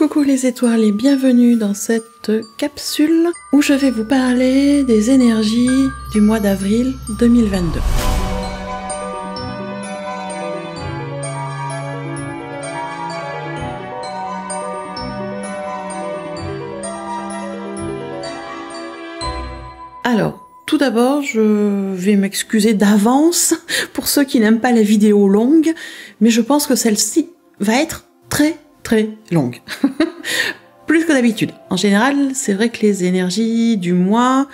Coucou les étoiles et bienvenue dans cette capsule où je vais vous parler des énergies du mois d'avril 2022. Alors, tout d'abord, je vais m'excuser d'avance pour ceux qui n'aiment pas les vidéos longues, mais je pense que celle-ci va être très longue. Plus que d'habitude. En général, c'est vrai que les énergies du mois,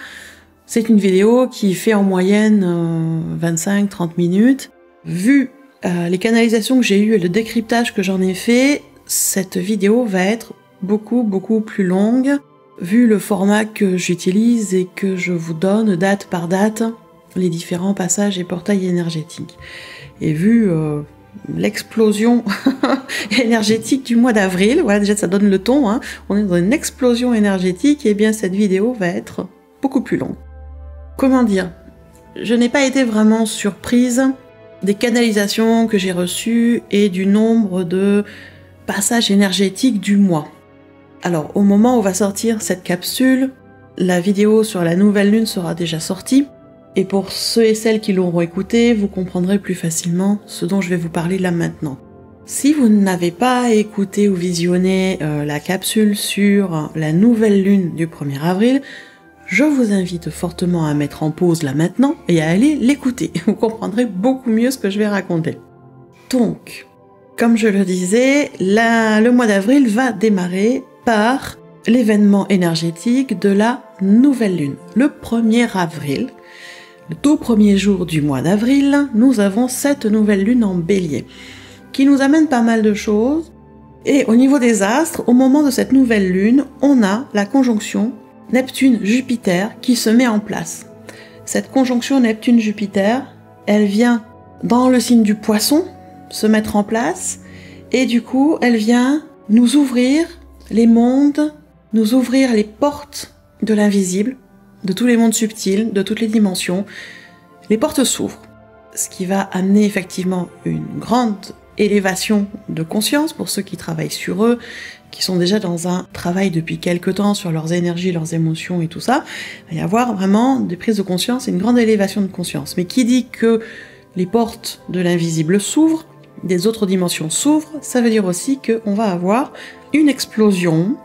c'est une vidéo qui fait en moyenne 25-30 minutes. Vu les canalisations que j'ai eues et le décryptage que j'en ai fait, cette vidéo va être beaucoup plus longue, vu le format que j'utilise et que je vous donne date par date les différents passages et portails énergétiques. Et vu l'explosion énergétique du mois d'avril, voilà, déjà ça donne le ton, hein. On est dans une explosion énergétique, et bien cette vidéo va être beaucoup plus longue. Comment dire? Je n'ai pas été vraiment surprise des canalisations que j'ai reçues et du nombre de passages énergétiques du mois. Alors, au moment où va sortir cette capsule, la vidéo sur la nouvelle lune sera déjà sortie. Et pour ceux et celles qui l'auront écouté, vous comprendrez plus facilement ce dont je vais vous parler là maintenant. Si vous n'avez pas écouté ou visionné la capsule sur la nouvelle lune du 1er avril, je vous invite fortement à mettre en pause là maintenant et à aller l'écouter. Vous comprendrez beaucoup mieux ce que je vais raconter. Donc, comme je le disais, le mois d'avril va démarrer par l'événement énergétique de la nouvelle lune. Le 1er avril, le tout premier jour du mois d'avril, nous avons cette nouvelle lune en bélier, qui nous amène pas mal de choses. Et au niveau des astres, au moment de cette nouvelle lune, on a la conjonction Neptune-Jupiter qui se met en place. Cette conjonction Neptune-Jupiter, elle vient dans le signe du Poisson se mettre en place, et du coup, elle vient nous ouvrir les mondes, nous ouvrir les portes de l'invisible, de tous les mondes subtils, de toutes les dimensions. Les portes s'ouvrent, ce qui va amener effectivement une grande élévation de conscience pour ceux qui travaillent sur eux, qui sont déjà dans un travail depuis quelque temps sur leurs énergies, leurs émotions et tout ça. Il va y avoir vraiment des prises de conscience et une grande élévation de conscience. Mais qui dit que les portes de l'invisible s'ouvrent, des autres dimensions s'ouvrent, ça veut dire aussi qu'on va avoir une explosion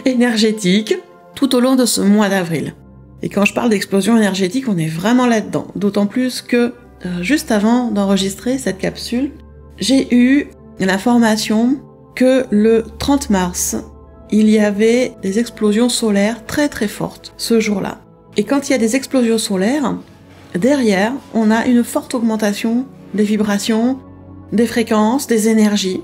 énergétique tout au long de ce mois d'avril. Et quand je parle d'explosion énergétique, on est vraiment là-dedans. D'autant plus que, juste avant d'enregistrer cette capsule, j'ai eu l'information que le 30 mars, il y avait des explosions solaires très fortes ce jour-là. Et quand il y a des explosions solaires, derrière, on a une forte augmentation des vibrations, des fréquences, des énergies.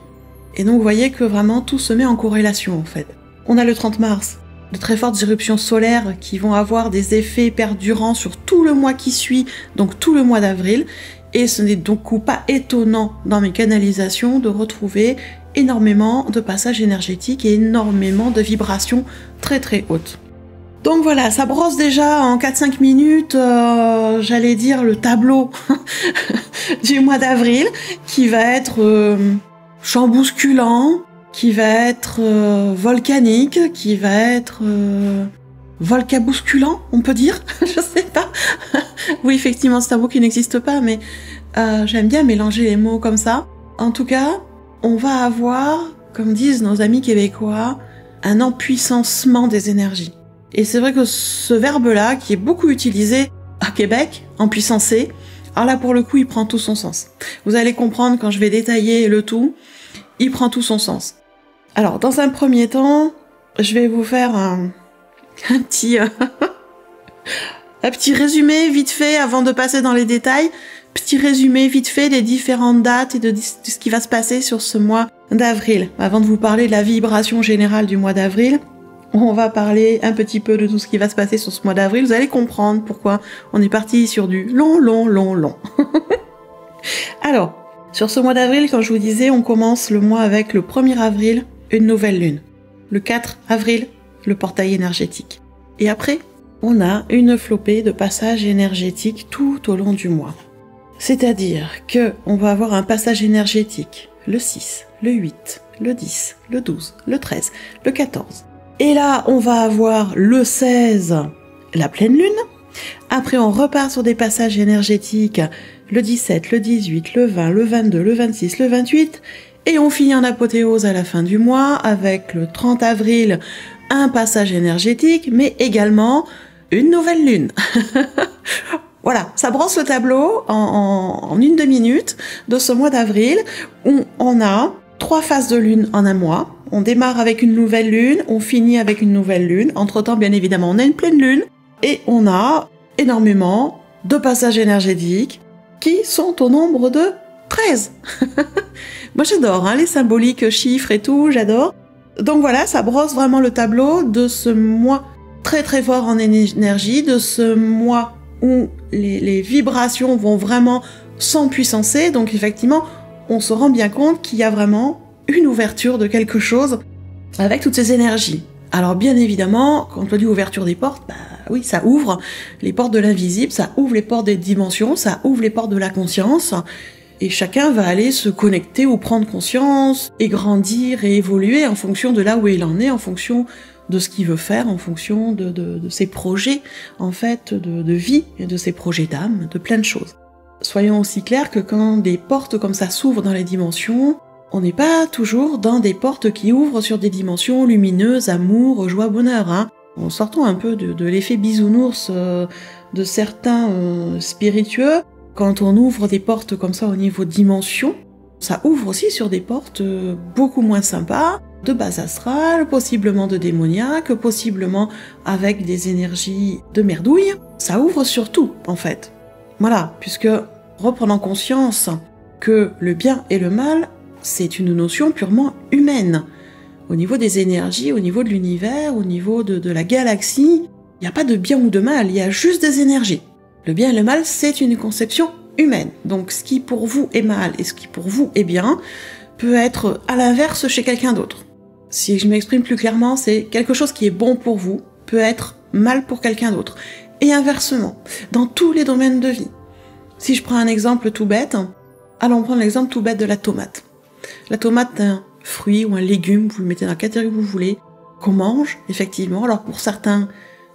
Et donc vous voyez que vraiment tout se met en corrélation en fait. On a le 30 mars, de très fortes éruptions solaires qui vont avoir des effets perdurants sur tout le mois qui suit, donc tout le mois d'avril, et ce n'est donc pas étonnant dans mes canalisations de retrouver énormément de passages énergétiques et énormément de vibrations très hautes. Donc voilà, ça brosse déjà en 4-5 minutes, j'allais dire le tableau du mois d'avril, qui va être chambousculant, qui va être volcanique, qui va être volcabousculant, on peut dire, je sais pas. Oui, effectivement, c'est un mot qui n'existe pas, mais j'aime bien mélanger les mots comme ça. En tout cas, on va avoir, comme disent nos amis québécois, un empuissancement des énergies. Et c'est vrai que ce verbe-là, qui est beaucoup utilisé à Québec, empuissancer, alors là, pour le coup, il prend tout son sens. Vous allez comprendre quand je vais détailler le tout, il prend tout son sens. Alors, dans un premier temps, je vais vous faire un petit résumé vite fait avant de passer dans les détails. Petit résumé vite fait des différentes dates et de ce qui va se passer sur ce mois d'avril. Avant de vous parler de la vibration générale du mois d'avril, on va parler un petit peu de tout ce qui va se passer sur ce mois d'avril. Vous allez comprendre pourquoi on est parti sur du long. Alors, sur ce mois d'avril, quand je vous disais, on commence le mois avec le 1er avril, une nouvelle lune. Le 4 avril, le portail énergétique. Et après, on a une flopée de passages énergétiques tout au long du mois. C'est-à-dire que on va avoir un passage énergétique le 6, le 8, le 10, le 12, le 13, le 14. Et là, on va avoir le 16, la pleine lune. Après, on repart sur des passages énergétiques, le 17, le 18, le 20, le 22, le 26, le 28. Et on finit en apothéose à la fin du mois avec le 30 avril, un passage énergétique, mais également une nouvelle lune. Voilà, ça brosse le tableau en une demi-minute de ce mois d'avril où on a 3 phases de lune en un mois. On démarre avec une nouvelle lune, on finit avec une nouvelle lune. Entre-temps, bien évidemment, on a une pleine lune et on a énormément de passages énergétiques qui sont au nombre de 13. Moi, j'adore les symboliques, chiffres et tout, j'adore. Donc voilà, ça brosse vraiment le tableau de ce mois très très fort en énergie, de ce mois où les vibrations vont vraiment s'empuissancer. Donc effectivement, on se rend bien compte qu'il y a vraiment une ouverture de quelque chose avec toutes ces énergies. Alors bien évidemment, quand on dit ouverture des portes, bah oui, ça ouvre les portes de l'invisible, ça ouvre les portes des dimensions, ça ouvre les portes de la conscience, et chacun va aller se connecter ou prendre conscience et grandir et évoluer en fonction de là où il en est, en fonction de ce qu'il veut faire, en fonction de ses projets, en fait, de vie et de ses projets d'âme, de plein de choses. Soyons aussi clairs que quand des portes comme ça s'ouvrent dans les dimensions, on n'est pas toujours dans des portes qui ouvrent sur des dimensions lumineuses, amour, joie, bonheur. En sortant un peu de l'effet bisounours de certains spiritueux, quand on ouvre des portes comme ça au niveau dimension, ça ouvre aussi sur des portes beaucoup moins sympas, de base astrale, possiblement de démoniaque, possiblement avec des énergies de merdouille. Ça ouvre sur tout, en fait. Voilà, puisque reprenant conscience que le bien et le mal, c'est une notion purement humaine. Au niveau des énergies, au niveau de l'univers, au niveau de la galaxie, il n'y a pas de bien ou de mal, il y a juste des énergies. Le bien et le mal, c'est une conception humaine. Donc ce qui pour vous est mal et ce qui pour vous est bien, peut être à l'inverse chez quelqu'un d'autre. Si je m'exprime plus clairement, c'est quelque chose qui est bon pour vous, peut être mal pour quelqu'un d'autre. Et inversement, dans tous les domaines de vie. Si je prends un exemple tout bête, allons prendre l'exemple tout bête de la tomate. La tomate est un fruit ou un légume, vous le mettez dans la catégorie que vous voulez, qu'on mange, effectivement. Alors pour certains,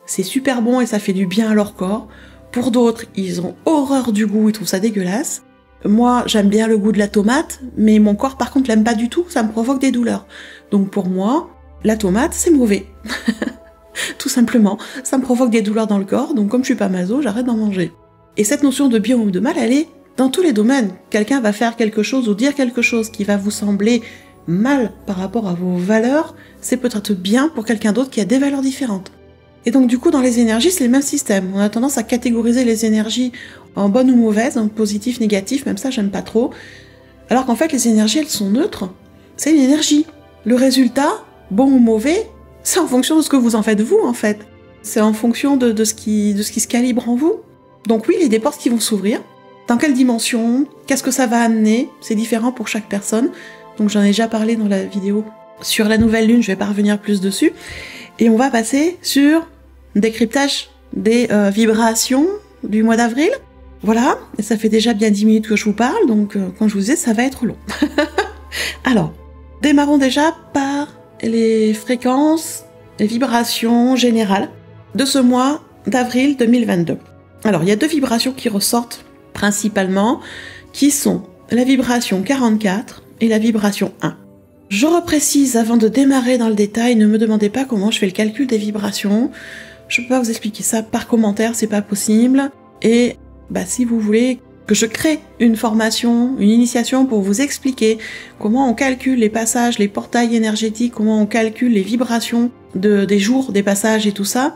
c'est super bon et ça fait du bien à leur corps. Pour d'autres, ils ont horreur du goût, ils trouvent ça dégueulasse. Moi, j'aime bien le goût de la tomate, mais mon corps, par contre, l'aime pas du tout, ça me provoque des douleurs. Donc pour moi, la tomate, c'est mauvais. Tout simplement, ça me provoque des douleurs dans le corps, donc comme je suis pas maso, j'arrête d'en manger. Et cette notion de bien ou de mal, elle est dans tous les domaines. Quelqu'un va faire quelque chose ou dire quelque chose qui va vous sembler mal par rapport à vos valeurs, c'est peut-être bien pour quelqu'un d'autre qui a des valeurs différentes. Et donc du coup, dans les énergies, c'est le même système. On a tendance à catégoriser les énergies en bonnes ou mauvaises, en positif, négatif, même ça, j'aime pas trop. Alors qu'en fait, les énergies, elles sont neutres. C'est une énergie. Le résultat, bon ou mauvais, c'est en fonction de ce que vous en faites vous, en fait. C'est en fonction de ce qui se calibre en vous. Donc oui, il y a des portes qui vont s'ouvrir. Dans quelle dimension? Qu'est-ce que ça va amener? C'est différent pour chaque personne. Donc j'en ai déjà parlé dans la vidéo sur la nouvelle lune, je vais pas revenir plus dessus. Et on va passer sur un décryptage des vibrations du mois d'avril. Voilà, et ça fait déjà bien 10 minutes que je vous parle, donc comme je vous disais, ça va être long. Alors, démarrons déjà par les fréquences, les vibrations générales de ce mois d'avril 2022. Alors, il y a 2 vibrations qui ressortent principalement, qui sont la vibration 44 et la vibration 1. Je reprécise avant de démarrer dans le détail, ne me demandez pas comment je fais le calcul des vibrations. Je peux pas vous expliquer ça par commentaire, c'est pas possible. Et si vous voulez que je crée une formation, une initiation pour vous expliquer comment on calcule les passages, les portails énergétiques, comment on calcule les vibrations des jours, des passages et tout ça,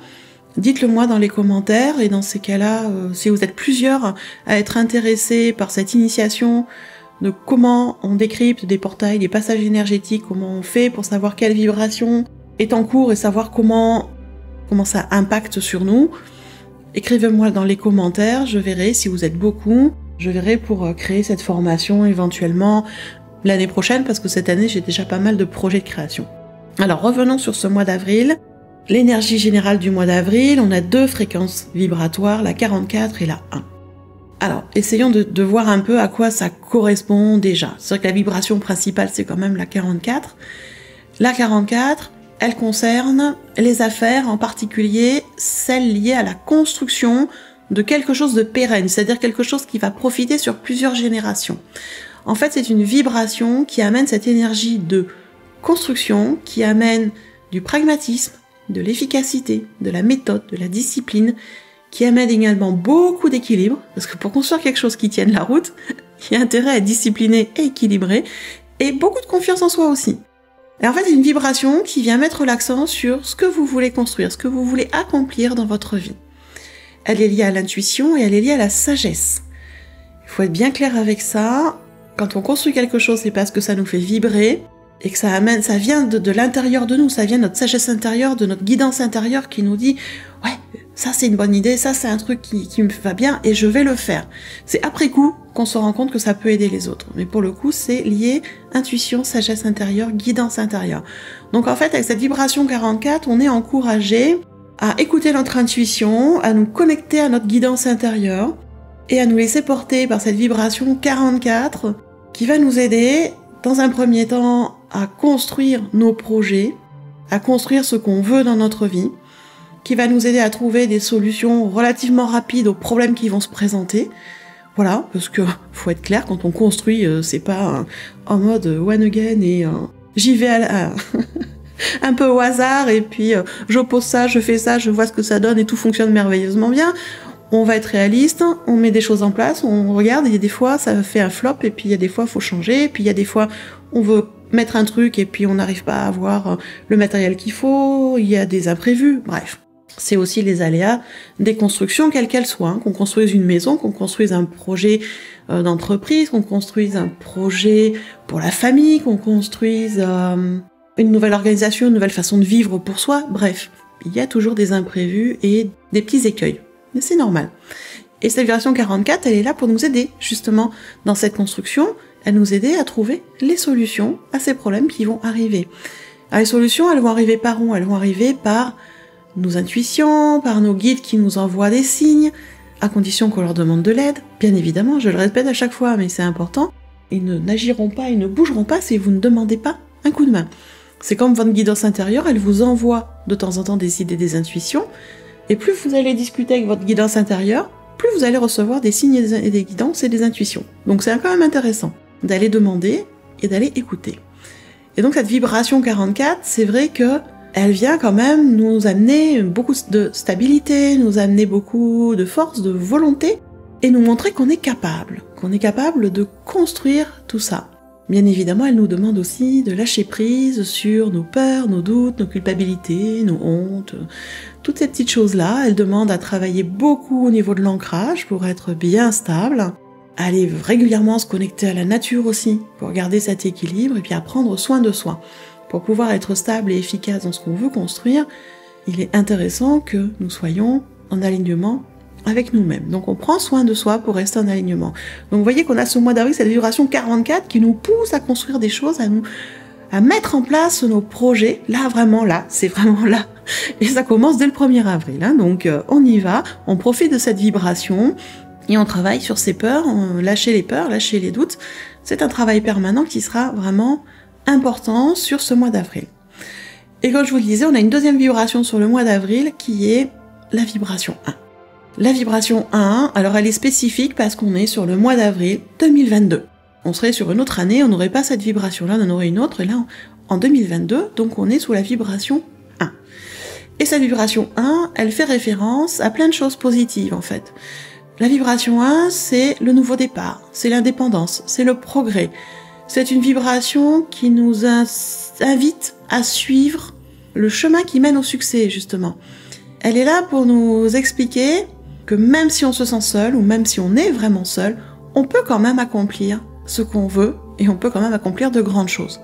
dites-le moi dans les commentaires. Et dans ces cas-là, si vous êtes plusieurs à être intéressés par cette initiation, de comment on décrypte des portails, des passages énergétiques, comment on fait pour savoir quelle vibration est en cours et savoir comment ça impacte sur nous, écrivez-moi dans les commentaires, je verrai si vous êtes beaucoup, je verrai pour créer cette formation éventuellement l'année prochaine, parce que cette année j'ai déjà pas mal de projets de création. Alors revenons sur ce mois d'avril. L'énergie générale du mois d'avril, on a 2 fréquences vibratoires, la 44 et la 1. Alors, essayons de voir un peu à quoi ça correspond déjà. C'est vrai que la vibration principale, c'est quand même la 44. La 44, elle concerne les affaires, en particulier celles liées à la construction de quelque chose de pérenne, c'est-à-dire quelque chose qui va profiter sur plusieurs générations. En fait, c'est une vibration qui amène cette énergie de construction, qui amène du pragmatisme, de l'efficacité, de la méthode, de la discipline, qui amène également beaucoup d'équilibre, parce que pour construire quelque chose qui tienne la route, il y a intérêt à être discipliné et équilibré, et beaucoup de confiance en soi aussi. Et en fait, c'est une vibration qui vient mettre l'accent sur ce que vous voulez construire, ce que vous voulez accomplir dans votre vie. Elle est liée à l'intuition et elle est liée à la sagesse. Il faut être bien clair avec ça. Quand on construit quelque chose, c'est parce que ça nous fait vibrer, et que ça vient de l'intérieur de nous, ça vient de notre sagesse intérieure, de notre guidance intérieure qui nous dit « Ouais, ça c'est une bonne idée, ça c'est un truc qui me va bien et je vais le faire ». C'est après coup qu'on se rend compte que ça peut aider les autres. Mais pour le coup, c'est lié intuition, sagesse intérieure, guidance intérieure. Donc en fait, avec cette vibration 44, on est encouragé à écouter notre intuition, à nous connecter à notre guidance intérieure et à nous laisser porter par cette vibration 44 qui va nous aider dans un premier temps à construire nos projets, à construire ce qu'on veut dans notre vie, qui va nous aider à trouver des solutions relativement rapides aux problèmes qui vont se présenter. Voilà, parce que faut être clair, quand on construit, c'est pas en mode one again et j'y vais un peu au hasard et puis j'oppose ça, je fais ça, je vois ce que ça donne et tout fonctionne merveilleusement bien. On va être réaliste, on met des choses en place, on regarde, il y a des fois ça fait un flop et puis il y a des fois il faut changer, et puis il y a des fois on veut mettre un truc et puis on n'arrive pas à avoir le matériel qu'il faut, il y a des imprévus, bref. C'est aussi les aléas des constructions, quelles qu'elles soient, hein, qu'on construise une maison, qu'on construise un projet d'entreprise, qu'on construise un projet pour la famille, qu'on construise une nouvelle organisation, une nouvelle façon de vivre pour soi, bref. Il y a toujours des imprévus et des petits écueils. Mais c'est normal. Et cette vibration 44, elle est là pour nous aider, justement, dans cette construction, à nous aider à trouver les solutions à ces problèmes qui vont arriver. Alors, les solutions, elles vont arriver par où? Elles vont arriver par nos intuitions, par nos guides qui nous envoient des signes, à condition qu'on leur demande de l'aide. Bien évidemment, je le répète à chaque fois, mais c'est important. Ils n'agiront pas, ils ne bougeront pas si vous ne demandez pas un coup de main. C'est comme votre guidance intérieure, elle vous envoie de temps en temps des idées, des intuitions, et plus vous allez discuter avec votre guidance intérieure, plus vous allez recevoir des signes et des guidances et des intuitions. Donc c'est quand même intéressant d'aller demander et d'aller écouter. Et donc cette vibration 44, c'est vrai que elle vient quand même nous amener beaucoup de stabilité, nous amener beaucoup de force, de volonté, et nous montrer qu'on est capable de construire tout ça. Bien évidemment, elle nous demande aussi de lâcher prise sur nos peurs, nos doutes, nos culpabilités, nos hontes, toutes ces petites choses-là. Elle demande à travailler beaucoup au niveau de l'ancrage pour être bien stable, à aller régulièrement se connecter à la nature aussi, pour garder cet équilibre, et puis à prendre soin de soi. Pour pouvoir être stable et efficace dans ce qu'on veut construire, il est intéressant que nous soyons en alignement avec nous-mêmes. Donc on prend soin de soi pour rester en alignement. Donc vous voyez qu'on a ce mois d'avril, cette vibration 44 qui nous pousse à construire des choses, à mettre en place nos projets. Là, vraiment là, c'est vraiment là. Et ça commence dès le 1er avril. Hein. Donc on y va, on profite de cette vibration et on travaille sur ces peurs, lâcher les peurs, lâcher les doutes. C'est un travail permanent qui sera vraiment important sur ce mois d'avril. Et comme je vous le disais, on a une deuxième vibration sur le mois d'avril qui est la vibration 1. La vibration 1, alors elle est spécifique parce qu'on est sur le mois d'avril 2022. On serait sur une autre année, on n'aurait pas cette vibration-là, on en aurait une autre, et là, en 2022, donc on est sous la vibration 1. Et cette vibration 1, elle fait référence à plein de choses positives, en fait. La vibration 1, c'est le nouveau départ, c'est l'indépendance, c'est le progrès. C'est une vibration qui nous invite à suivre le chemin qui mène au succès, justement. Elle est là pour nous expliquer que même si on se sent seul, ou même si on est vraiment seul, on peut quand même accomplir ce qu'on veut, et on peut quand même accomplir de grandes choses.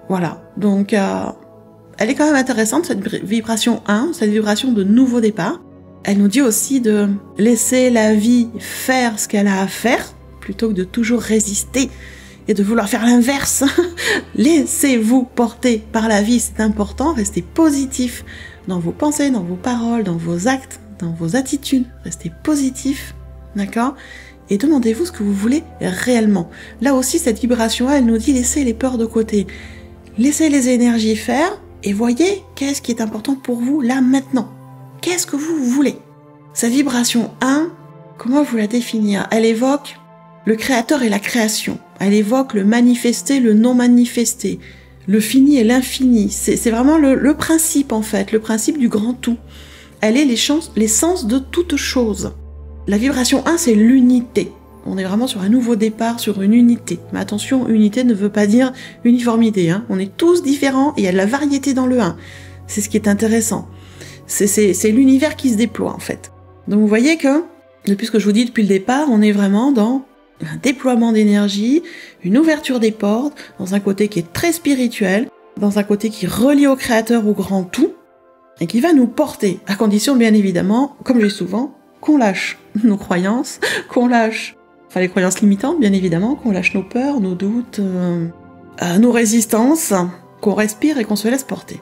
Voilà, donc elle est quand même intéressante, cette vibration 1, cette vibration de nouveau départ. Elle nous dit aussi de laisser la vie faire ce qu'elle a à faire, plutôt que de toujours résister et de vouloir faire l'inverse. Laissez-vous porter par la vie, c'est important, restez positif dans vos pensées, dans vos paroles, dans vos actes, dans vos attitudes, restez positif, d'accord? et demandez-vous ce que vous voulez réellement. Là aussi, cette vibration, elle nous dit laissez les peurs de côté. Laissez les énergies faire et voyez qu'est-ce qui est important pour vous là maintenant. Qu'est-ce que vous voulez? Cette vibration 1, comment vous la définir? Elle évoque le créateur et la création. Elle évoque le manifesté, le non manifesté, le fini et l'infini. C'est vraiment le principe en fait, le principe du grand tout. Elle est l'essence de toute chose. La vibration 1, c'est l'unité. On est vraiment sur un nouveau départ, sur une unité. Mais attention, unité ne veut pas dire uniformité. Hein. On est tous différents et il y a de la variété dans le 1. C'est ce qui est intéressant. C'est l'univers qui se déploie en fait. Donc vous voyez que, depuis ce que je vous dis depuis le départ, on est vraiment dans un déploiement d'énergie, une ouverture des portes, dans un côté qui est très spirituel, dans un côté qui relie au créateur, au grand tout, et qui va nous porter, à condition bien évidemment, comme je dis souvent, qu'on lâche nos croyances, qu'on lâche, enfin les croyances limitantes bien évidemment, qu'on lâche nos peurs, nos doutes, nos résistances, qu'on respire et qu'on se laisse porter.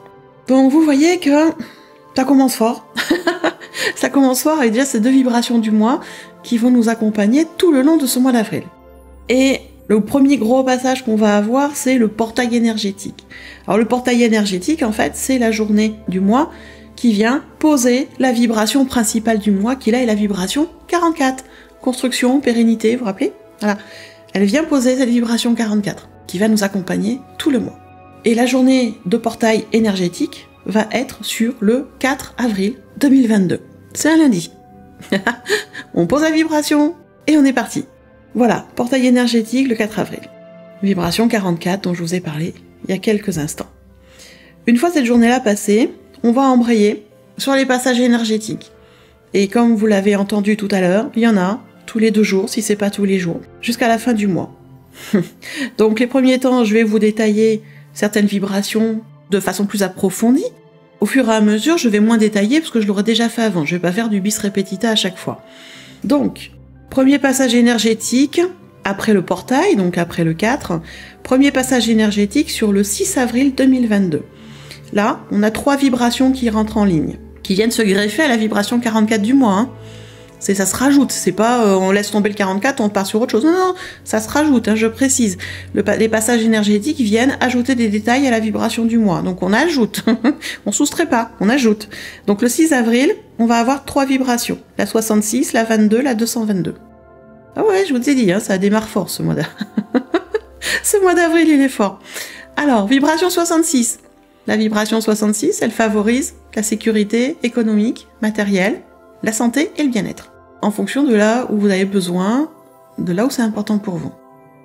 Donc vous voyez que ça commence fort, ça commence fort avec déjà ces 2 vibrations du mois qui vont nous accompagner tout le long de ce mois d'avril. Et le premier gros passage qu'on va avoir, c'est le portail énergétique. Alors le portail énergétique, en fait, c'est la journée du mois qui vient poser la vibration principale du mois, qui là est la vibration 44. Construction, pérennité, vous vous rappelez? Voilà. Elle vient poser cette vibration 44, qui va nous accompagner tout le mois. Et la journée de portail énergétique va être sur le 4 avril 2022. C'est un lundi. On pose la vibration et on est parti. Voilà, portail énergétique le 4 avril. Vibration 44 dont je vous ai parlé il y a quelques instants. Une fois cette journée-là passée, on va embrayer sur les passages énergétiques. Et comme vous l'avez entendu tout à l'heure, il y en a tous les 2 jours, si c'est pas tous les jours, jusqu'à la fin du mois. Donc les premiers temps, je vais vous détailler certaines vibrations de façon plus approfondie. Au fur et à mesure, je vais moins détailler parce que je l'aurais déjà fait avant. Je vais pas faire du bis repetita à chaque fois. Donc, premier passage énergétique, après le portail, donc après le 4. Premier passage énergétique sur le 6 avril 2022. Là, on a 3 vibrations qui rentrent en ligne, qui viennent se greffer à la vibration 44 du mois. Hein. Ça se rajoute, c'est pas on laisse tomber le 44, on part sur autre chose. Non, non, ça se rajoute, hein, je précise. Les passages énergétiques viennent ajouter des détails à la vibration du mois. Donc on ajoute, on soustrait pas, on ajoute. Donc le 6 avril, on va avoir 3 vibrations. La 66, la 22, la 222. Ah ouais, je vous ai dit, hein, ça démarre fort ce mois d'avril. Ce mois d'avril, il est fort. Alors, vibration 66. La vibration 66, elle favorise la sécurité économique, matérielle, la santé et le bien-être, en fonction de là où vous avez besoin, de là où c'est important pour vous.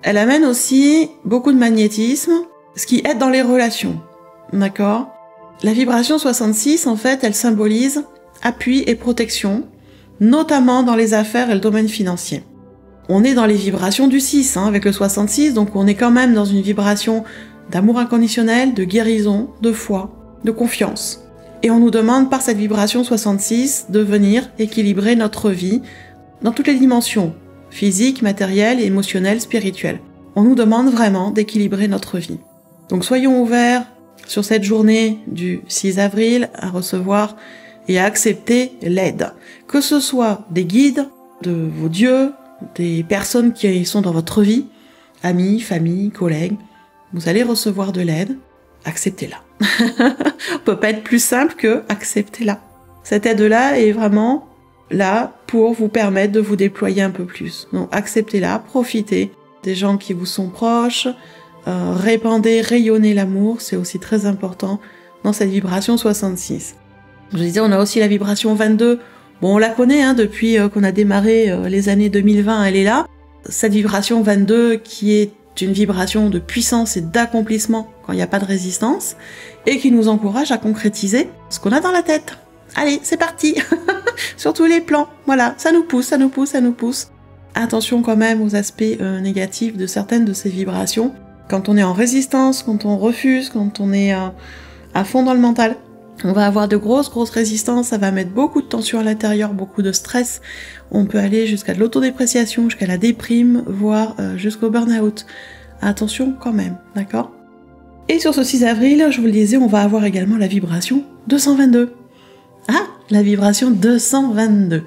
Elle amène aussi beaucoup de magnétisme, ce qui aide dans les relations, d'accord? La vibration 66, en fait, elle symbolise appui et protection, notamment dans les affaires et le domaine financier. On est dans les vibrations du 6, hein, avec le 66, donc on est quand même dans une vibration d'amour inconditionnel, de guérison, de foi, de confiance. Et on nous demande par cette vibration 66 de venir équilibrer notre vie dans toutes les dimensions, physique, matérielle, émotionnelle, spirituelle. On nous demande vraiment d'équilibrer notre vie. Donc soyons ouverts sur cette journée du 6 avril à recevoir et à accepter l'aide. Que ce soit des guides, de vos dieux, des personnes qui sont dans votre vie, amis, famille, collègues, vous allez recevoir de l'aide, acceptez-la. On peut pas être plus simple que acceptez-la. Cette aide-là est vraiment là pour vous permettre de vous déployer un peu plus. Donc acceptez-la, profitez des gens qui vous sont proches, répandez, rayonnez l'amour, c'est aussi très important dans cette vibration 66. Je vous disais, on a aussi la vibration 22. Bon, on la connaît hein, depuis qu'on a démarré les années 2020, elle est là. Cette vibration 22 qui est une vibration de puissance et d'accomplissement quand il n'y a pas de résistance et qui nous encourage à concrétiser ce qu'on a dans la tête. Allez, c'est parti. Sur tous les plans, voilà, ça nous pousse, ça nous pousse, ça nous pousse. Attention quand même aux aspects négatifs de certaines de ces vibrations. Quand on est en résistance, quand on refuse, quand on est à fond dans le mental, on va avoir de grosses résistances, ça va mettre beaucoup de tension à l'intérieur, beaucoup de stress. On peut aller jusqu'à de l'autodépréciation, jusqu'à la déprime, voire jusqu'au burn-out. Attention quand même, d'accord? Et sur ce 6 avril, je vous le disais, on va avoir également la vibration 222. Ah, la vibration 222.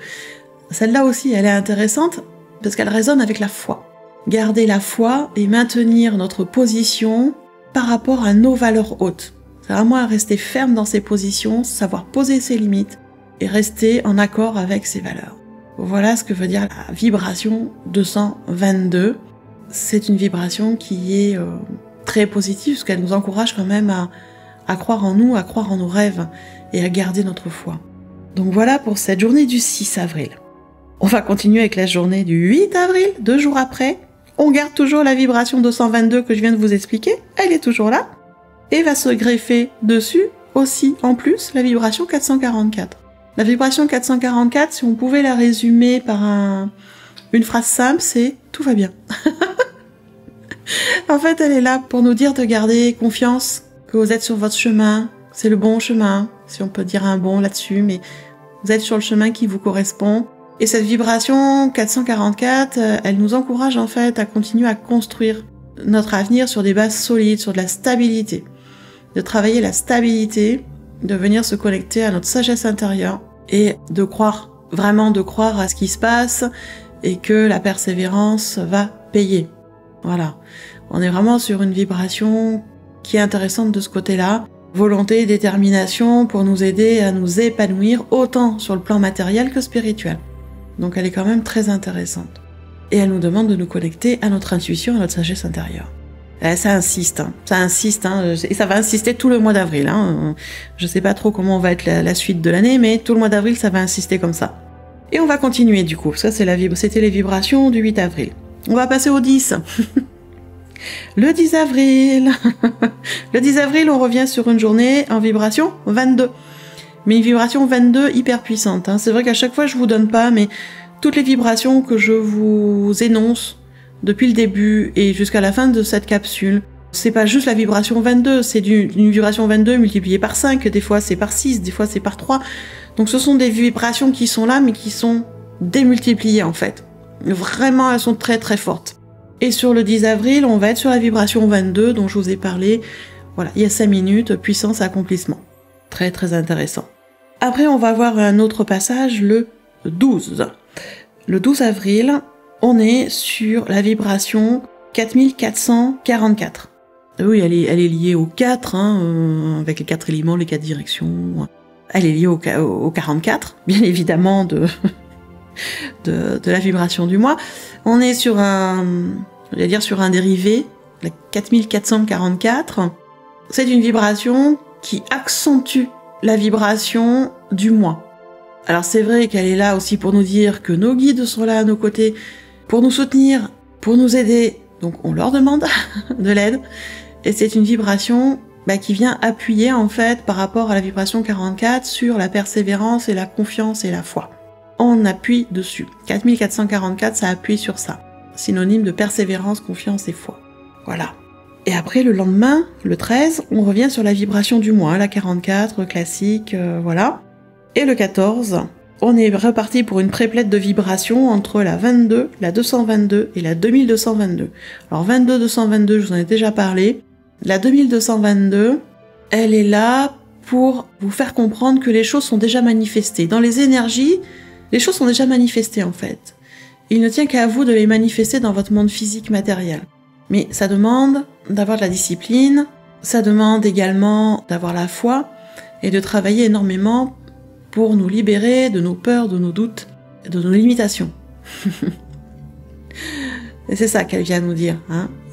Celle-là aussi, elle est intéressante. parce qu'elle résonne avec la foi. Garder la foi et maintenir notre position par rapport à nos valeurs hautes. C'est vraiment à rester ferme dans ses positions, savoir poser ses limites et rester en accord avec ses valeurs. Voilà ce que veut dire la vibration 222. C'est une vibration qui est très positive, parce qu'elle nous encourage quand même à croire en nous, à croire en nos rêves et à garder notre foi. Donc voilà pour cette journée du 6 avril. On va continuer avec la journée du 8 avril, 2 jours après. On garde toujours la vibration 222 que je viens de vous expliquer, elle est toujours là, et va se greffer dessus aussi, en plus, la vibration 444. La vibration 444, si on pouvait la résumer par une phrase simple, c'est « tout va bien ». En fait, elle est là pour nous dire de garder confiance, que vous êtes sur votre chemin, c'est le bon chemin, si on peut dire un bon là-dessus, mais vous êtes sur le chemin qui vous correspond. Et cette vibration 444, elle nous encourage en fait à continuer à construire notre avenir sur des bases solides, sur de la stabilité. De travailler la stabilité, de venir se connecter à notre sagesse intérieure et de croire, vraiment de croire à ce qui se passe et que la persévérance va payer. Voilà. On est vraiment sur une vibration qui est intéressante de ce côté-là. Volonté, détermination pour nous aider à nous épanouir autant sur le plan matériel que spirituel. Donc elle est quand même très intéressante. Et elle nous demande de nous connecter à notre intuition, à notre sagesse intérieure. Ça insiste, et ça va insister tout le mois d'avril. Je sais pas trop comment va être la suite de l'année, mais tout le mois d'avril, ça va insister comme ça. Et on va continuer du coup, ça c'était les vibrations du 8 avril. On va passer au 10. Le 10 avril. Le 10 avril, on revient sur une journée en vibration 22. Mais une vibration 22 hyper puissante. C'est vrai qu'à chaque fois, je vous donne pas, mais toutes les vibrations que je vous énonce depuis le début et jusqu'à la fin de cette capsule, c'est pas juste la vibration 22, c'est une vibration 22 multipliée par 5, des fois c'est par 6, des fois c'est par 3. Donc ce sont des vibrations qui sont là, mais qui sont démultipliées en fait. Vraiment, elles sont très très fortes. Et sur le 10 avril, on va être sur la vibration 22 dont je vous ai parlé. Voilà, il y a 5 minutes, puissance accomplissement. Très très intéressant. Après, on va voir un autre passage, le 12. Le 12 avril, on est sur la vibration 4444. Oui, elle est liée au 4, avec les 4 éléments, les 4 directions. Elle est liée au 44, bien évidemment, de la vibration du mois. On est sur sur un dérivé, la 4444. C'est une vibration qui accentue la vibration du mois. Alors c'est vrai qu'elle est là aussi pour nous dire que nos guides sont là à nos côtés, pour nous soutenir, pour nous aider. Donc on leur demande de l'aide. Et c'est une vibration qui vient appuyer en fait par rapport à la vibration 44 sur la persévérance et la confiance et la foi. On appuie dessus. 4444, ça appuie sur ça. Synonyme de persévérance, confiance et foi. Voilà. Et après, le lendemain, le 13, on revient sur la vibration du mois, la 44, classique, voilà. Et le 14, on est reparti pour une triplette de vibrations entre la 22, la 222 et la 2222. Alors 22-222, je vous en ai déjà parlé. La 2222, elle est là pour vous faire comprendre que les choses sont déjà manifestées. Dans les énergies, les choses sont déjà manifestées en fait. Il ne tient qu'à vous de les manifester dans votre monde physique matériel. Mais ça demande d'avoir de la discipline, ça demande également d'avoir la foi et de travailler énormément pour nous libérer de nos peurs, de nos doutes, de nos limitations. Et c'est ça qu'elle vient nous dire.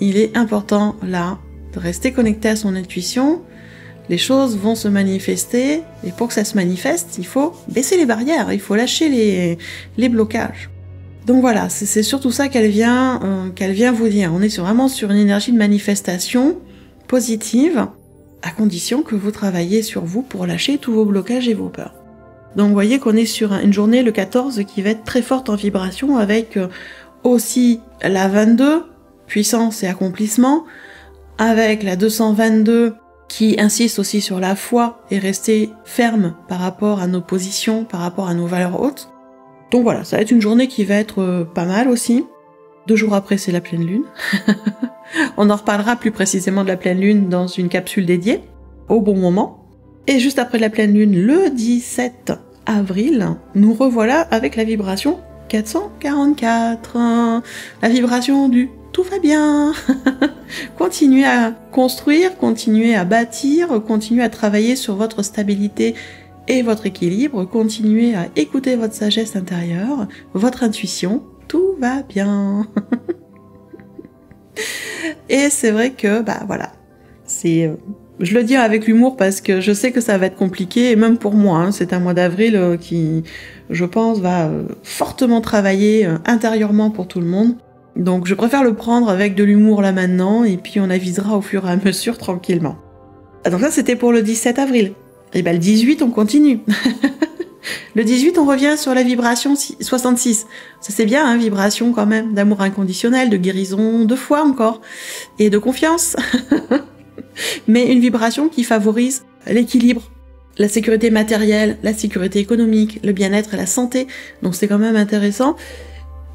Il est important là de rester connecté à son intuition. Les choses vont se manifester et pour que ça se manifeste, il faut baisser les barrières, il faut lâcher les blocages. Donc voilà, c'est surtout ça qu'elle vient vous dire. On est vraiment sur une énergie de manifestation positive, à condition que vous travaillez sur vous pour lâcher tous vos blocages et vos peurs. Donc vous voyez qu'on est sur une journée, le 14, qui va être très forte en vibration, avec aussi la 22, puissance et accomplissement, avec la 222, qui insiste aussi sur la foi et rester ferme par rapport à nos positions, par rapport à nos valeurs hautes. Donc voilà, ça va être une journée qui va être pas mal aussi. 2 jours après, c'est la pleine lune. On en reparlera plus précisément de la pleine lune dans une capsule dédiée, au bon moment. Et juste après la pleine lune, le 17 avril, nous revoilà avec la vibration 5444, la vibration du tout va bien. Continuez à construire, continuez à bâtir, continuez à travailler sur votre stabilité et votre équilibre, continuez à écouter votre sagesse intérieure, votre intuition, tout va bien. Et c'est vrai que, voilà, c'est... je le dis avec l'humour parce que je sais que ça va être compliqué, et même pour moi, hein, c'est un mois d'avril qui, je pense, va fortement travailler intérieurement pour tout le monde. Donc je préfère le prendre avec de l'humour là maintenant, et puis on avisera au fur et à mesure tranquillement. Donc ça c'était pour le 17 avril. Et le 18 on continue. Le 18 on revient sur la vibration 66. Ça c'est bien, hein, vibration quand même, d'amour inconditionnel, de guérison, de foi encore, et de confiance. Mais une vibration qui favorise l'équilibre, la sécurité matérielle, la sécurité économique, le bien-être et la santé. Donc c'est quand même intéressant.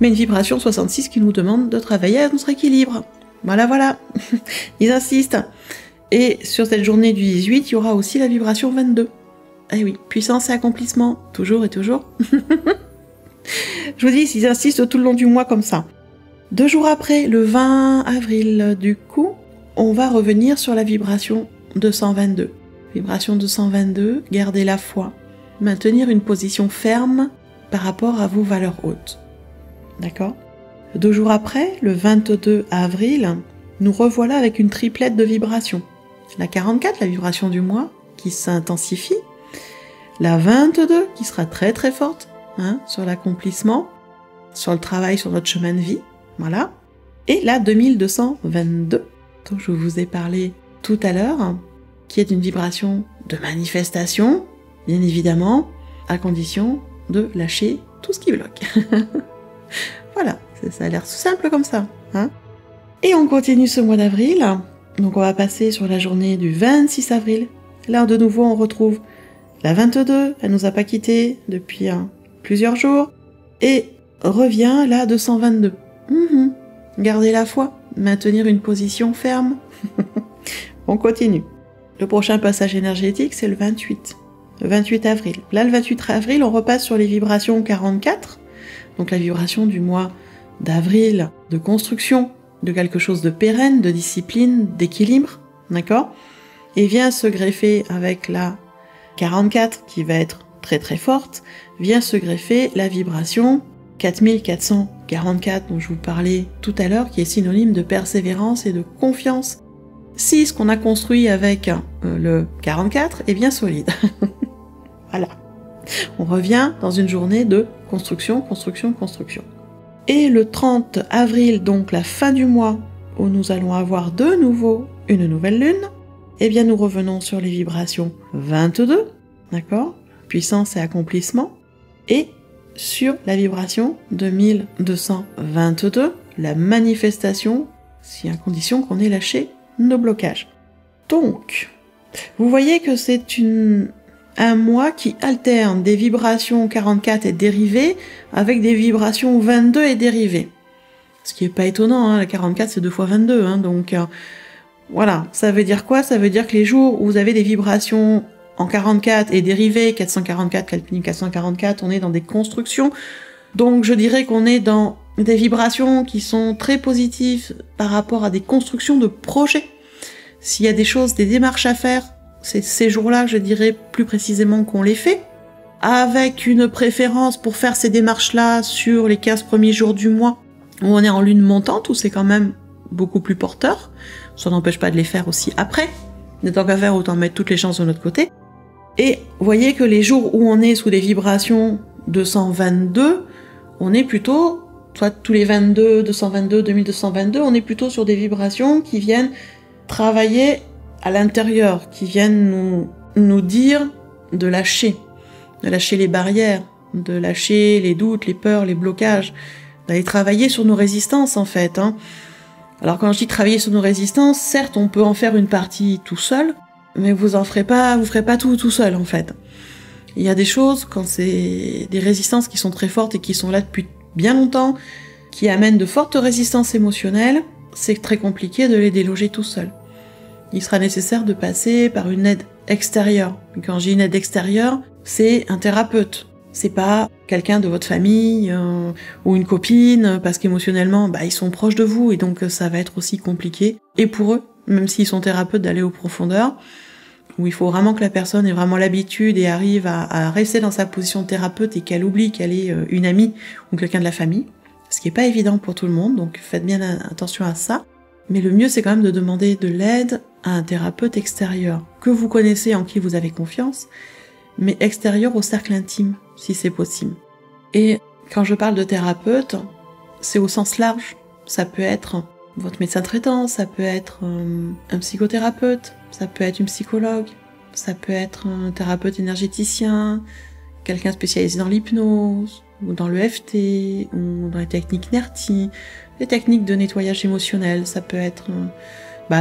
Mais une vibration 66 qui nous demande de travailler à notre équilibre. Voilà. Ils insistent. Et sur cette journée du 18, il y aura aussi la vibration 22. Eh oui, puissance et accomplissement, toujours et toujours. Je vous dis, ils insistent tout le long du mois comme ça. 2 jours après, le 20 avril, du coup, on va revenir sur la vibration 222. Vibration 222, gardez la foi. Maintenir une position ferme par rapport à vos valeurs hautes. D'accord ? 2 jours après, le 22 avril, nous revoilà avec une triplette de vibrations. La 44, la vibration du mois, qui s'intensifie. La 22, qui sera très très forte, hein, sur l'accomplissement, sur le travail, sur notre chemin de vie. Voilà. Et la 2222, dont je vous ai parlé tout à l'heure, qui est une vibration de manifestation, bien évidemment, à condition de lâcher tout ce qui bloque. Voilà, ça a l'air tout simple comme ça, hein. Et on continue ce mois d'avril, donc on va passer sur la journée du 26 avril. Là, de nouveau, on retrouve la 22, elle nous a pas quittés depuis plusieurs jours, et revient la 222. Gardez la foi, maintenir une position ferme. On continue. Le prochain passage énergétique, c'est le 28. Le 28 avril. Là, le 28 avril, on repasse sur les vibrations 44, donc la vibration du mois d'avril, de construction, de quelque chose de pérenne, de discipline, d'équilibre, d'accord ? Et vient se greffer avec la 44, qui va être très très forte, vient se greffer la vibration 4444, dont je vous parlais tout à l'heure, qui est synonyme de persévérance et de confiance. Si ce qu'on a construit avec le 44 est bien solide. Voilà. On revient dans une journée de construction. Et le 30 avril, donc la fin du mois, où nous allons avoir de nouveau une nouvelle lune, eh bien nous revenons sur les vibrations 22, d'accord ? Puissance et accomplissement. Et sur la vibration 2222, la manifestation, si à condition qu'on ait lâché nos blocages. Donc, vous voyez que c'est un mois qui alterne des vibrations 44 et dérivées avec des vibrations 22 et dérivées. Ce qui est pas étonnant, hein, la 44 c'est 2 fois 22, hein, donc voilà. Ça veut dire quoi ? Ça veut dire que les jours où vous avez des vibrations en 44 et dérivées, 444, 444, on est dans des constructions. Donc je dirais qu'on est dans des vibrations qui sont très positives par rapport à des constructions de projets. S'il y a des choses, des démarches à faire, c'est ces jours-là, je dirais plus précisément qu'on les fait, avec une préférence pour faire ces démarches-là sur les 15 premiers jours du mois, où on est en lune montante, où c'est quand même beaucoup plus porteur. Ça n'empêche pas de les faire aussi après. Mais tant qu'à faire, autant mettre toutes les chances de notre côté. Et vous voyez que les jours où on est sous des vibrations 222, on est plutôt, soit tous les 22, 222, 2222, on est plutôt sur des vibrations qui viennent travailler à l'intérieur, qui viennent nous dire de lâcher les barrières, de lâcher les doutes, les peurs, les blocages, d'aller travailler sur nos résistances en fait, hein. Alors quand je dis travailler sur nos résistances, certes on peut en faire une partie tout seul, mais vous ferez pas tout seul en fait. Il y a des choses, quand c'est des résistances qui sont très fortes et qui sont là depuis bien longtemps, qui amènent de fortes résistances émotionnelles, c'est très compliqué de les déloger tout seul. Il sera nécessaire de passer par une aide extérieure. Et quand j'ai une aide extérieure, c'est un thérapeute, C'est pas quelqu'un de votre famille ou une copine, parce qu'émotionnellement, ils sont proches de vous et donc ça va être aussi compliqué. Et pour eux, même s'ils sont thérapeutes, d'aller aux profondeurs, où il faut vraiment que la personne ait vraiment l'habitude et arrive à rester dans sa position de thérapeute et qu'elle oublie qu'elle est une amie ou quelqu'un de la famille, ce qui est pas évident pour tout le monde, donc faites bien attention à ça. Mais le mieux, c'est quand même de demander de l'aide à un thérapeute extérieur, que vous connaissez, en qui vous avez confiance, mais extérieur au cercle intime, si c'est possible. Et quand je parle de thérapeute, c'est au sens large. Ça peut être votre médecin traitant, ça peut être un psychothérapeute, ça peut être une psychologue, ça peut être un thérapeute énergéticien, quelqu'un spécialisé dans l'hypnose, ou dans le l'EFT, ou dans les techniques NERTI, les techniques de nettoyage émotionnel, ça peut être,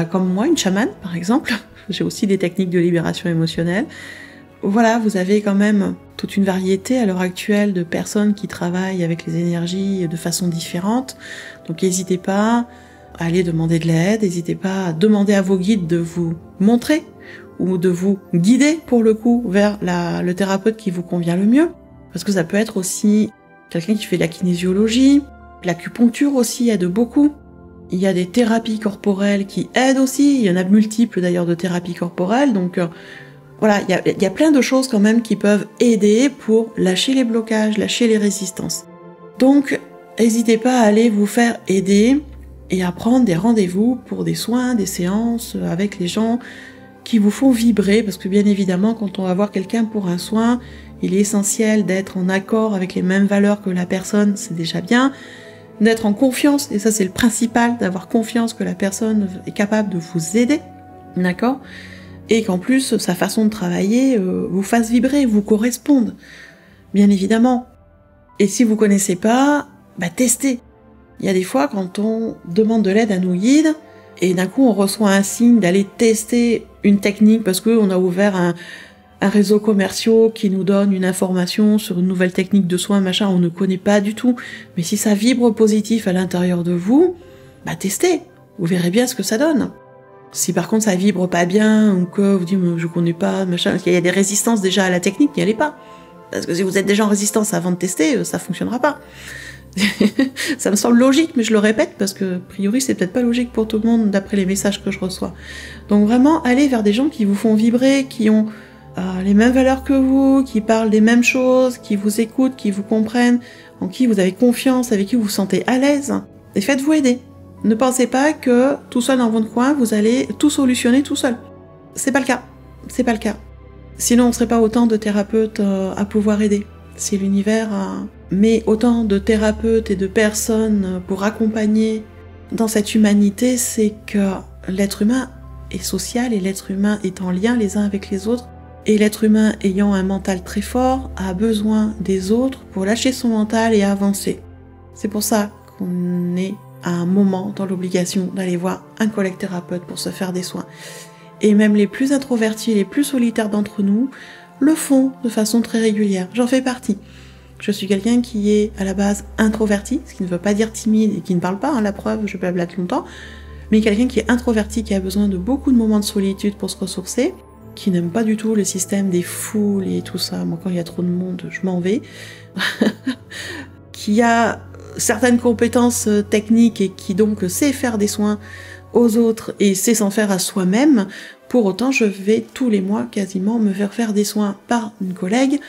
comme moi, une chamane, par exemple. J'ai aussi des techniques de libération émotionnelle. Voilà, vous avez quand même toute une variété à l'heure actuelle de personnes qui travaillent avec les énergies de façon différente. Donc n'hésitez pas à aller demander de l'aide, n'hésitez pas à demander à vos guides de vous montrer ou de vous guider pour le coup vers le thérapeute qui vous convient le mieux. Parce que ça peut être aussi quelqu'un qui fait de la kinésiologie, l'acupuncture aussi aide beaucoup. Il y a des thérapies corporelles qui aident aussi, il y en a multiples d'ailleurs de thérapies corporelles, donc voilà, il y a plein de choses quand même qui peuvent aider pour lâcher les blocages, lâcher les résistances. Donc, n'hésitez pas à aller vous faire aider et à prendre des rendez-vous pour des soins, des séances avec les gens qui vous font vibrer, parce que bien évidemment, quand on va voir quelqu'un pour un soin, il est essentiel d'être en accord avec les mêmes valeurs que la personne, c'est déjà bien, d'être en confiance, et ça c'est le principal, d'avoir confiance que la personne est capable de vous aider, d'accord ? Et qu'en plus, sa façon de travailler vous fasse vibrer, vous corresponde, bien évidemment. Et si vous connaissez pas, testez. Il y a des fois, quand on demande de l'aide à nos guides, et d'un coup on reçoit un signe d'aller tester une technique, parce qu'on a ouvert un réseau commercial qui nous donne une information sur une nouvelle technique de soins, machin, on ne connaît pas du tout. Mais si ça vibre positif à l'intérieur de vous, testez. Vous verrez bien ce que ça donne. Si par contre ça vibre pas bien, ou que vous dites je connais pas, machin, qu'il y a des résistances déjà à la technique, n'y allez pas. Parce que si vous êtes déjà en résistance avant de tester, ça fonctionnera pas. Ça me semble logique, mais je le répète parce que, a priori, c'est peut-être pas logique pour tout le monde d'après les messages que je reçois. Donc vraiment, allez vers des gens qui vous font vibrer, qui ont les mêmes valeurs que vous, qui parlent des mêmes choses, qui vous écoutent, qui vous comprennent, en qui vous avez confiance, avec qui vous vous sentez à l'aise, et faites-vous aider. Ne pensez pas que tout seul dans votre coin, vous allez tout solutionner tout seul. C'est pas le cas. C'est pas le cas. Sinon, on serait pas autant de thérapeutes à pouvoir aider. Si l'univers met autant de thérapeutes et de personnes pour accompagner dans cette humanité, c'est que l'être humain est social et l'être humain est en lien les uns avec les autres. Et l'être humain ayant un mental très fort a besoin des autres pour lâcher son mental et avancer. C'est pour ça qu'on est à un moment dans l'obligation d'aller voir un collègue thérapeute pour se faire des soins. Et même les plus introvertis, les plus solitaires d'entre nous le font de façon très régulière. J'en fais partie. Je suis quelqu'un qui est à la base introverti, ce qui ne veut pas dire timide et qui ne parle pas, la preuve, je blablate longtemps, mais quelqu'un qui est introverti, qui a besoin de beaucoup de moments de solitude pour se ressourcer, qui n'aime pas du tout le système des foules et tout ça. Moi, quand il y a trop de monde, je m'en vais. Qui a certaines compétences techniques et qui donc sait faire des soins aux autres et sait s'en faire à soi-même. Pour autant, je vais tous les mois quasiment me faire des soins par une collègue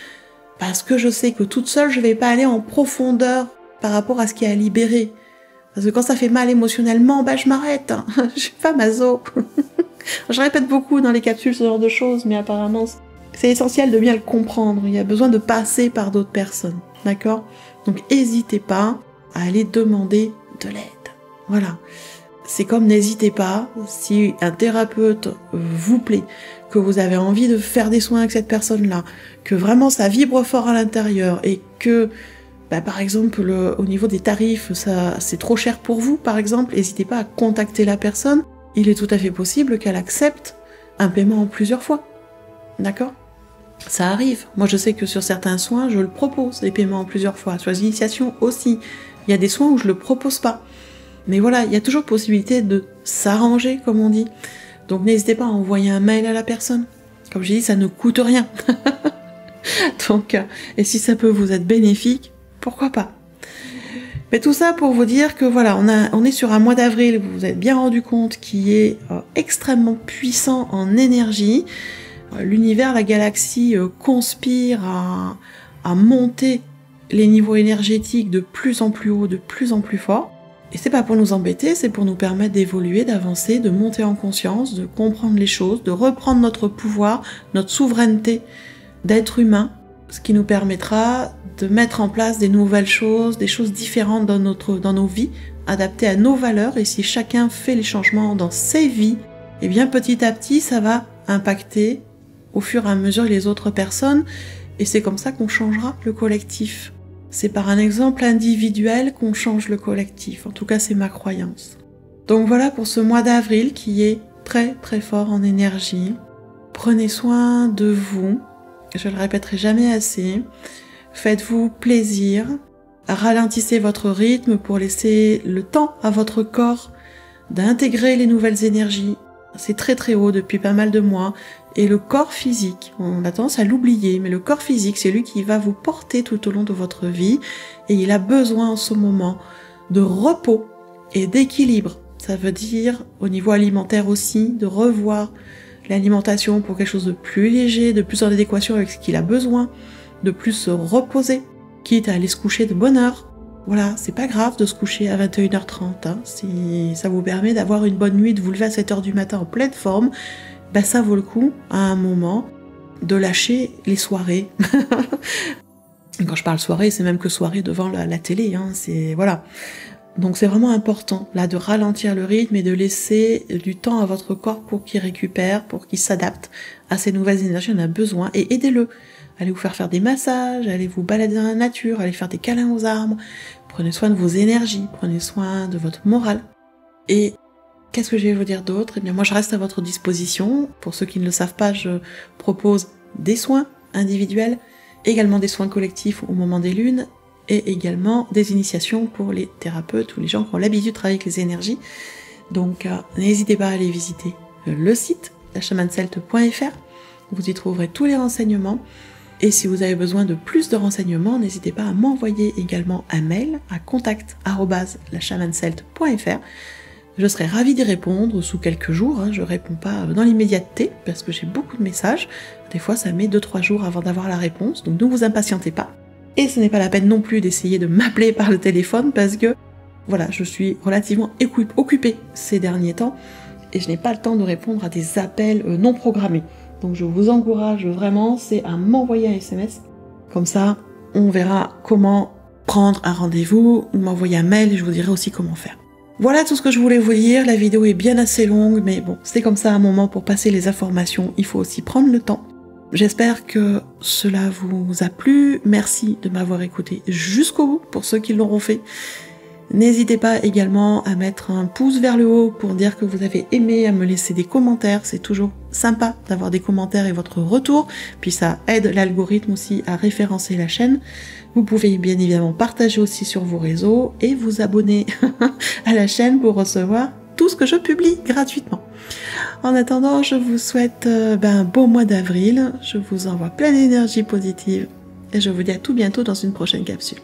parce que je sais que toute seule, je vais pas aller en profondeur par rapport à ce qui est à libérer. Parce que quand ça fait mal émotionnellement, je m'arrête. Je suis pas maso. Je répète beaucoup dans les capsules ce genre de choses, mais apparemment, c'est essentiel de bien le comprendre. Il y a besoin de passer par d'autres personnes. D'accord ? Donc, n'hésitez pas à aller demander de l'aide. Voilà. C'est comme n'hésitez pas, si un thérapeute vous plaît, que vous avez envie de faire des soins avec cette personne-là, que vraiment ça vibre fort à l'intérieur et que, par exemple, au niveau des tarifs, ça c'est trop cher pour vous, par exemple, n'hésitez pas à contacter la personne. Il est tout à fait possible qu'elle accepte un paiement en plusieurs fois. D'accord ? Ça arrive. Moi, je sais que sur certains soins, je le propose, les paiements en plusieurs fois. Sur les initiations aussi. Il y a des soins où je le propose pas. Mais voilà, il y a toujours possibilité de s'arranger, comme on dit. Donc n'hésitez pas à envoyer un mail à la personne. Comme j'ai dit, ça ne coûte rien. Donc, et si ça peut vous être bénéfique, pourquoi pas? Mais tout ça pour vous dire que voilà, on est sur un mois d'avril, vous vous êtes bien rendu compte, qui est extrêmement puissant en énergie. L'univers, la galaxie conspire à monter les niveaux énergétiques de plus en plus haut, de plus en plus fort. Et c'est pas pour nous embêter, c'est pour nous permettre d'évoluer, d'avancer, de monter en conscience, de comprendre les choses, de reprendre notre pouvoir, notre souveraineté d'être humain, ce qui nous permettra de mettre en place des nouvelles choses, des choses différentes dans nos vies, adaptées à nos valeurs. Et si chacun fait les changements dans ses vies, eh bien petit à petit, ça va impacter au fur et à mesure les autres personnes. Et c'est comme ça qu'on changera le collectif. C'est par un exemple individuel qu'on change le collectif. En tout cas, c'est ma croyance. Donc voilà pour ce mois d'avril qui est très très fort en énergie. Prenez soin de vous. Je le répéterai jamais assez. Faites-vous plaisir. Ralentissez votre rythme pour laisser le temps à votre corps d'intégrer les nouvelles énergies. C'est très très haut depuis pas mal de mois. Et le corps physique, on a tendance à l'oublier, mais le corps physique, c'est lui qui va vous porter tout au long de votre vie. Et il a besoin en ce moment de repos et d'équilibre. Ça veut dire, au niveau alimentaire aussi, de revoir l'alimentation pour quelque chose de plus léger, de plus en adéquation avec ce qu'il a besoin, de plus se reposer, quitte à aller se coucher de bonne heure. Voilà, c'est pas grave de se coucher à 21h30, hein. Si ça vous permet d'avoir une bonne nuit, de vous lever à 7h du matin en pleine forme, ben ça vaut le coup, à un moment, de lâcher les soirées. Quand je parle soirée, c'est même que soirée devant la télé, hein, c'est, voilà. Donc c'est vraiment important, là, de ralentir le rythme et de laisser du temps à votre corps pour qu'il récupère, pour qu'il s'adapte à ces nouvelles énergies, on a besoin, et aidez-le. Allez vous faire des massages, allez vous balader dans la nature, allez faire des câlins aux arbres, prenez soin de vos énergies, prenez soin de votre morale. Et qu'est-ce que je vais vous dire d'autre? Eh bien, moi, je reste à votre disposition. Pour ceux qui ne le savent pas, je propose des soins individuels, également des soins collectifs au moment des lunes, et également des initiations pour les thérapeutes ou les gens qui ont l'habitude de travailler avec les énergies. Donc, n'hésitez pas à aller visiter le site, lachamancelt.fr. Vous y trouverez tous les renseignements. Et si vous avez besoin de plus de renseignements, n'hésitez pas à m'envoyer également un mail à contact@lachamancelt.fr. Je serai ravie d'y répondre sous quelques jours, hein. Je réponds pas dans l'immédiateté parce que j'ai beaucoup de messages. Des fois, ça met 2-3 jours avant d'avoir la réponse, donc ne vous impatientez pas. Et ce n'est pas la peine non plus d'essayer de m'appeler par le téléphone parce que, voilà, je suis relativement occupée ces derniers temps et je n'ai pas le temps de répondre à des appels non programmés. Donc je vous encourage vraiment, c'est à m'envoyer un SMS. Comme ça, on verra comment prendre un rendez-vous ou m'envoyer un mail et je vous dirai aussi comment faire. Voilà tout ce que je voulais vous dire. La vidéo est bien assez longue, mais bon, c'est comme ça un moment pour passer les informations. Il faut aussi prendre le temps. J'espère que cela vous a plu. Merci de m'avoir écouté jusqu'au bout pour ceux qui l'auront fait. N'hésitez pas également à mettre un pouce vers le haut pour dire que vous avez aimé, à me laisser des commentaires. C'est toujours sympa d'avoir des commentaires et votre retour. Puis ça aide l'algorithme aussi à référencer la chaîne. Vous pouvez bien évidemment partager aussi sur vos réseaux et vous abonner à la chaîne pour recevoir tout ce que je publie gratuitement. En attendant, je vous souhaite un beau mois d'avril. Je vous envoie plein d'énergie positive et je vous dis à tout bientôt dans une prochaine capsule.